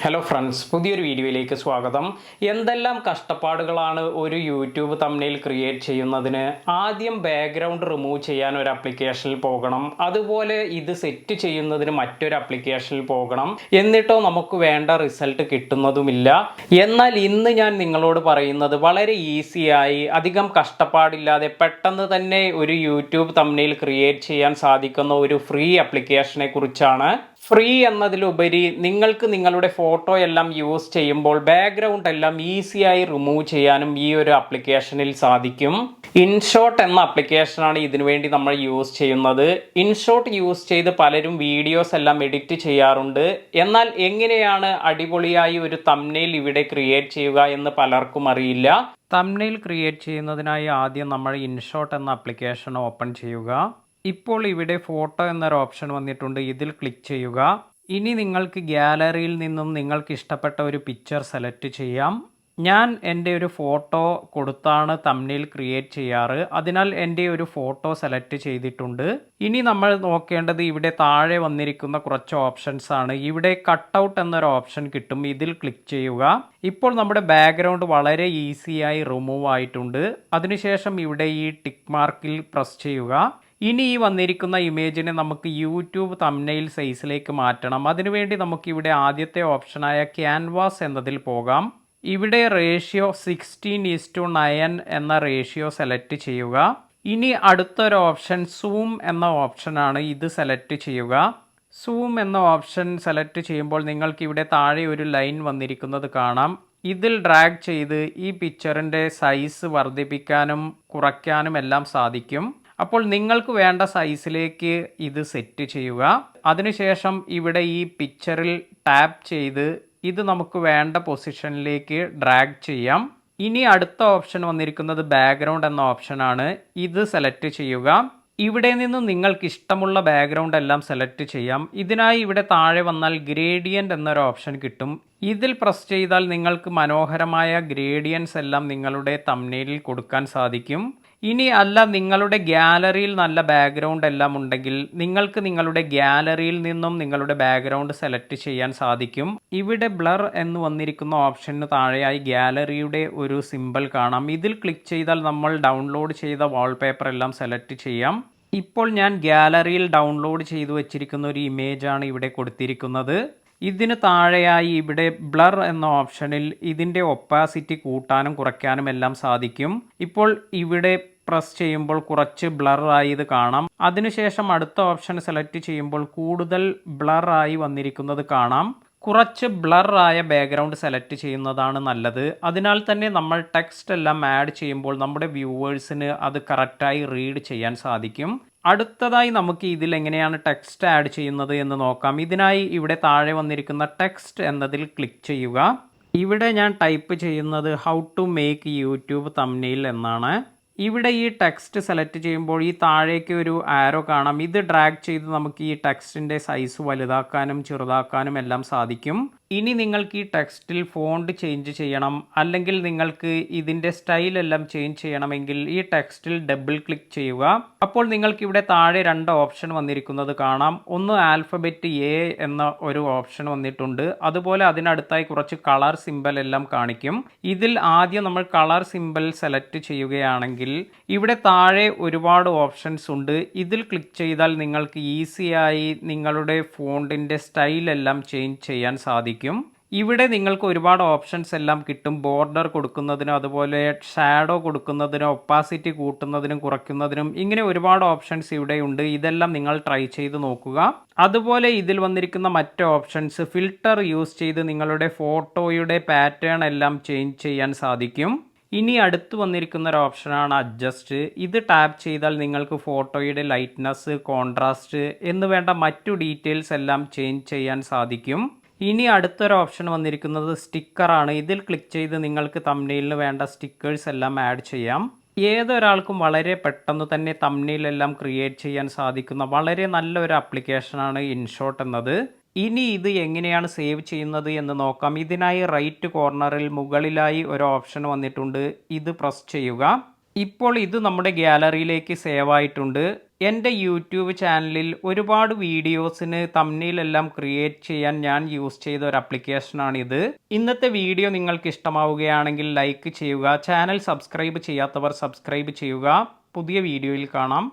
Hello friends, പുതിയൊരു വീഡിയോയിലേക്ക് സ്വാഗതം. എന്തെല്ലാം കഷ്ടപ്പാടുകളാണ് ഒരു യൂട്യൂബ് തംബ്നെയിൽ ക്രിയേറ്റ് ചെയ്യുന്നതിന്. ആദ്യം ബാക്ക്ഗ്രൗണ്ട് റിമൂവ് ചെയ്യാൻ ഒരു ആപ്ലിക്കേഷനിൽ പോകണം, അതുപോലെ ഇത് സെറ്റ് ചെയ്യുന്നതിന് മറ്റൊരു ആപ്ലിക്കേഷനിൽ പോകണം, എന്നിട്ടോ നമുക്ക് വേണ്ട റിസൾട്ട് കിട്ടുന്നതുമില്ല. എന്നാൽ ഇന്ന് ഞാൻ നിങ്ങളോട് പറയുന്നത് വളരെ ഈസിയായി, അധികം കഷ്ടപ്പാടില്ലാതെ പെട്ടെന്ന് തന്നെ ഒരു യൂട്യൂബ് തംബ്നെയിൽ ക്രിയേറ്റ് ചെയ്യാൻ സാധിക്കുന്ന ഒരു ഫ്രീ ആപ്ലിക്കേഷനെ കുറിച്ചാണ്. ഫ്രീ എന്നതിലുപരി നിങ്ങൾക്ക് നിങ്ങളുടെ ഫോട്ടോ എല്ലാം യൂസ് ചെയ്യുമ്പോൾ ബാക്ക്ഗ്രൗണ്ട് എല്ലാം ഈസിയായി റിമൂവ് ചെയ്യാനും ഈ ഒരു ആപ്ലിക്കേഷനിൽ സാധിക്കും. ഇൻഷോട്ട് എന്ന ആപ്ലിക്കേഷനാണ് ഇതിനു വേണ്ടി നമ്മൾ യൂസ് ചെയ്യുന്നത്. ഇൻഷോട്ട് യൂസ് ചെയ്ത് പലരും വീഡിയോസ് എല്ലാം എഡിറ്റ് ചെയ്യാറുണ്ട്. എന്നാൽ എങ്ങനെയാണ് അടിപൊളിയായി ഒരു തംബ്നെയിൽ ഇവിടെ ക്രിയേറ്റ് ചെയ്യുക എന്ന് പലർക്കും അറിയില്ല. തംബ്നെയിൽ ക്രിയേറ്റ് ചെയ്യുന്നതിനായി ആദ്യം നമ്മൾ ഇൻഷോട്ട് എന്ന ആപ്ലിക്കേഷൻ ഓപ്പൺ ചെയ്യുക. ഇപ്പോൾ ഇവിടെ ഫോട്ടോ എന്നൊരു ഓപ്ഷൻ വന്നിട്ടുണ്ട്, ഇതിൽ ക്ലിക്ക് ചെയ്യുക. ഇനി നിങ്ങൾക്ക് ഗാലറിയിൽ നിന്നും നിങ്ങൾക്ക് ഇഷ്ടപ്പെട്ട ഒരു പിക്ചർ സെലക്ട് ചെയ്യാം. ഞാൻ എൻ്റെ ഒരു ഫോട്ടോ കൊടുത്താണ് തംബ്നെയിൽ ക്രിയേറ്റ് ചെയ്യാറ്, അതിനാൽ എൻ്റെ ഒരു ഫോട്ടോ സെലക്ട് ചെയ്തിട്ടുണ്ട്. ഇനി നമ്മൾ നോക്കേണ്ടത് ഇവിടെ താഴെ വന്നിരിക്കുന്ന കുറച്ച് ഓപ്ഷൻസ് ആണ്. ഇവിടെ കട്ടൗട്ട് എന്നൊരു ഓപ്ഷൻ കിട്ടും, ഇതിൽ ക്ലിക്ക് ചെയ്യുക. ഇപ്പോൾ നമ്മുടെ ബാക്ക്ഗ്രൗണ്ട് വളരെ ഈസിയായി റിമൂവ് ആയിട്ടുണ്ട്. അതിനുശേഷം ഇവിടെ ഈ ടിക്ക് മാർക്കിൽ പ്രസ് ചെയ്യുക. ഇനി ഈ വന്നിരിക്കുന്ന ഇമേജിനെ നമുക്ക് യൂട്യൂബ് തംബ്നെയിൽ സൈസിലേക്ക് മാറ്റണം. അതിനുവേണ്ടി നമുക്കിവിടെ ആദ്യത്തെ ഓപ്ഷനായ ക്യാൻവാസ് എന്നതിൽ പോകാം. ഇവിടെ റേഷ്യോ 16:9 എന്ന റേഷ്യോ സെലക്ട് ചെയ്യുക. ഇനി അടുത്തൊരു ഓപ്ഷൻ സൂം എന്ന ഓപ്ഷനാണ്, ഇത് സെലക്ട് ചെയ്യുക. സൂം എന്ന ഓപ്ഷൻ സെലക്ട് ചെയ്യുമ്പോൾ നിങ്ങൾക്ക് ഇവിടെ താഴെ ഒരു ലൈൻ വന്നിരിക്കുന്നത് കാണാം. ഇതിൽ ഡ്രാഗ് ചെയ്ത് ഈ പിക്ചറിൻ്റെ സൈസ് വർദ്ധിപ്പിക്കാനും കുറയ്ക്കാനും എല്ലാം സാധിക്കും. അപ്പോൾ നിങ്ങൾക്ക് വേണ്ട സൈസിലേക്ക് ഇത് സെറ്റ് ചെയ്യുക. അതിനുശേഷം ഇവിടെ ഈ പിക്ചറിൽ ടാപ്പ് ചെയ്ത് ഇത് നമുക്ക് വേണ്ട പൊസിഷനിലേക്ക് ഡ്രാഗ് ചെയ്യാം. ഇനി അടുത്ത ഓപ്ഷൻ വന്നിരിക്കുന്നത് ബാക്ക്ഗ്രൗണ്ട് എന്ന ഓപ്ഷനാണ്, ഇത് സെലക്ട് ചെയ്യുക. ഇവിടെ നിന്ന് നിങ്ങൾക്ക് ഇഷ്ടമുള്ള ബാക്ക്ഗ്രൗണ്ട് എല്ലാം സെലക്ട് ചെയ്യാം. ഇതിനായി ഇവിടെ താഴെ വന്നാൽ ഗ്രേഡിയൻ്റ് എന്നൊരു ഓപ്ഷൻ കിട്ടും. ഇതിൽ പ്രസ് ചെയ്താൽ നിങ്ങൾക്ക് മനോഹരമായ ഗ്രേഡിയൻസ് എല്ലാം നിങ്ങളുടെ തംബ്നെയിലിൽ കൊടുക്കാൻ സാധിക്കും. ഇനി അല്ല, നിങ്ങളുടെ ഗാലറിയിൽ നല്ല ബാക്ക്ഗ്രൗണ്ട് എല്ലാം ഉണ്ടെങ്കിൽ നിങ്ങൾക്ക് നിങ്ങളുടെ ഗാലറിയിൽ നിന്നും നിങ്ങളുടെ ബാക്ക്ഗ്രൗണ്ട് സെലക്ട് ചെയ്യാൻ സാധിക്കും. ഇവിടെ ബ്ലർ എന്ന് വന്നിരിക്കുന്ന ഓപ്ഷന് താഴെയായി ഗാലറിയുടെ ഒരു സിമ്പൽ കാണാം. ഇതിൽ ക്ലിക്ക് ചെയ്താൽ നമ്മൾ ഡൗൺലോഡ് ചെയ്ത വാൾപേപ്പർ എല്ലാം സെലക്ട് ചെയ്യാം. ഇപ്പോൾ ഞാൻ ഗാലറിയിൽ ഡൗൺലോഡ് ചെയ്തു വെച്ചിരിക്കുന്ന ഒരു ഇമേജാണ് ഇവിടെ കൊടുത്തിരിക്കുന്നത്. ഇതിന് താഴെയായി ഇവിടെ ബ്ലർ എന്ന ഓപ്ഷനിൽ ഇതിൻ്റെ ഒപ്പാസിറ്റി കൂട്ടാനും കുറയ്ക്കാനും എല്ലാം സാധിക്കും. ഇപ്പോൾ ഇവിടെ പ്രസ് ചെയ്യുമ്പോൾ കുറച്ച് ബ്ലറായി ഇത് കാണാം. അതിനുശേഷം അടുത്ത ഓപ്ഷൻ സെലക്ട് ചെയ്യുമ്പോൾ കൂടുതൽ ബ്ലറായി വന്നിരിക്കുന്നത് കാണാം. കുറച്ച് ബ്ലറായ ബാക്ക്ഗ്രൗണ്ട് സെലക്ട് ചെയ്യുന്നതാണ് നല്ലത്. അതിനാൽ തന്നെ നമ്മൾ ടെക്സ്റ്റ് എല്ലാം ആഡ് ചെയ്യുമ്പോൾ നമ്മുടെ വ്യൂവേഴ്സിന് അത് കറക്റ്റായി റീഡ് ചെയ്യാൻ സാധിക്കും. അടുത്തതായി നമുക്ക് ഇതിൽ എങ്ങനെയാണ് ടെക്സ്റ്റ് ആഡ് ചെയ്യുന്നത് എന്ന് നോക്കാം. ഇതിനായി ഇവിടെ താഴെ വന്നിരിക്കുന്ന ടെക്സ്റ്റ് എന്നതിൽ ക്ലിക്ക് ചെയ്യുക. ഇവിടെ ഞാൻ ടൈപ്പ് ചെയ്യുന്നത് how to make YouTube thumbnail എന്നാണ്. ഇവിടെ ഈ ടെക്സ്റ്റ് സെലക്ട് ചെയ്യുമ്പോൾ ഈ താഴേക്ക് ഒരു ആരോ കാണാം. ഇത് ഡ്രാഗ് ചെയ്ത് നമുക്ക് ഈ ടെക്സ്റ്റിൻ്റെ സൈസ് വലുതാക്കാനും ചെറുതാക്കാനും എല്ലാം സാധിക്കും. ഇനി നിങ്ങൾക്ക് ഈ ടെക്സ്റ്റിൽ ഫോണ്ട് ചേഞ്ച് ചെയ്യണം, അല്ലെങ്കിൽ നിങ്ങൾക്ക് ഇതിൻ്റെ സ്റ്റൈലെല്ലാം ചേഞ്ച് ചെയ്യണമെങ്കിൽ ഈ ടെക്സ്റ്റിൽ ഡബിൾ ക്ലിക്ക് ചെയ്യുക. അപ്പോൾ നിങ്ങൾക്ക് ഇവിടെ താഴെ രണ്ട് ഓപ്ഷൻ വന്നിരിക്കുന്നത് കാണാം. ഒന്ന് ആൽഫബറ്റ് എ എന്ന ഒരു ഓപ്ഷൻ വന്നിട്ടുണ്ട്, അതുപോലെ അതിനടുത്തായി കുറച്ച് കളർ സിമ്പൽ എല്ലാം കാണിക്കും. ഇതിൽ ആദ്യം നമ്മൾ കളർ സിമ്പൽ സെലക്ട് ചെയ്യുകയാണെങ്കിൽ ഇവിടെ താഴെ ഒരുപാട് ഓപ്ഷൻസ് ഉണ്ട്. ഇതിൽ ക്ലിക്ക് ചെയ്താൽ നിങ്ങൾക്ക് ഈസിയായി നിങ്ങളുടെ ഫോണ്ടിൻ്റെ സ്റ്റൈലെല്ലാം ചേഞ്ച് ചെയ്യാൻ സാധിക്കും. ഇവിടെ നിങ്ങൾക്ക് ഒരുപാട് ഓപ്ഷൻസ് എല്ലാം കിട്ടും. ബോർഡർ കൊടുക്കുന്നതിനും അതുപോലെ ഷാഡോ കൊടുക്കുന്നതിനും ഒപ്പാസിറ്റി കൂട്ടുന്നതിനും കുറയ്ക്കുന്നതിനും ഇങ്ങനെ ഒരുപാട് ഓപ്ഷൻസ് ഇവിടെയുണ്ട്. ഇതെല്ലാം നിങ്ങൾ ട്രൈ ചെയ്ത് നോക്കുക. അതുപോലെ ഇതിൽ വന്നിരിക്കുന്ന മറ്റ് ഓപ്ഷൻസ് ഫിൽട്ടർ യൂസ് ചെയ്ത് നിങ്ങളുടെ ഫോട്ടോയുടെ പാറ്റേൺ എല്ലാം ചേഞ്ച് ചെയ്യാൻ സാധിക്കും. ഇനി അടുത്ത് വന്നിരിക്കുന്ന ഒരു ഓപ്ഷനാണ് അഡ്ജസ്റ്റ്. ഇത് ടാപ്പ് ചെയ്താൽ നിങ്ങൾക്ക് ഫോട്ടോയുടെ ലൈറ്റ്നസ്, കോൺട്രാസ്റ്റ് എന്ന് വേണ്ട മറ്റു ഡീറ്റെയിൽസ് എല്ലാം ചേഞ്ച് ചെയ്യാൻ സാധിക്കും. ഇനി അടുത്തൊരു ഓപ്ഷൻ വന്നിരിക്കുന്നത് സ്റ്റിക്കറാണ്. ഇതിൽ ക്ലിക്ക് ചെയ്ത് നിങ്ങൾക്ക് തംബ്നെയിലിന് വേണ്ട സ്റ്റിക്കേഴ്സ് എല്ലാം ആഡ് ചെയ്യാം. ഏതൊരാൾക്കും വളരെ പെട്ടെന്ന് തന്നെ തംബ്നെയിലെല്ലാം ക്രിയേറ്റ് ചെയ്യാൻ സാധിക്കുന്ന വളരെ നല്ലൊരു ആപ്ലിക്കേഷനാണ് ഇൻഷോട്ട് എന്നത്. ഇനി ഇത് എങ്ങനെയാണ് സേവ് ചെയ്യുന്നത് എന്ന് നോക്കാം. ഇതിനായി റൈറ്റ് കോർണറിൽ മുകളിലായി ഒരു ഓപ്ഷൻ വന്നിട്ടുണ്ട്, ഇത് പ്രസ് ചെയ്യുക. ഇപ്പോൾ ഇത് നമ്മുടെ ഗാലറിയിലേക്ക് സേവ് ആയിട്ടുണ്ട്. എൻ്റെ യൂട്യൂബ് ചാനലിൽ ഒരുപാട് വീഡിയോസിന് തംബ്നെയിലെല്ലാം ക്രിയേറ്റ് ചെയ്യാൻ ഞാൻ യൂസ് ചെയ്ത ഒരു ആപ്ലിക്കേഷനാണിത്. ഇന്നത്തെ വീഡിയോ നിങ്ങൾക്ക് ഇഷ്ടമാവുകയാണെങ്കിൽ ലൈക്ക് ചെയ്യുക. ചാനൽ സബ്സ്ക്രൈബ് ചെയ്യാത്തവർ സബ്സ്ക്രൈബ് ചെയ്യുക. പുതിയ വീഡിയോയിൽ കാണാം.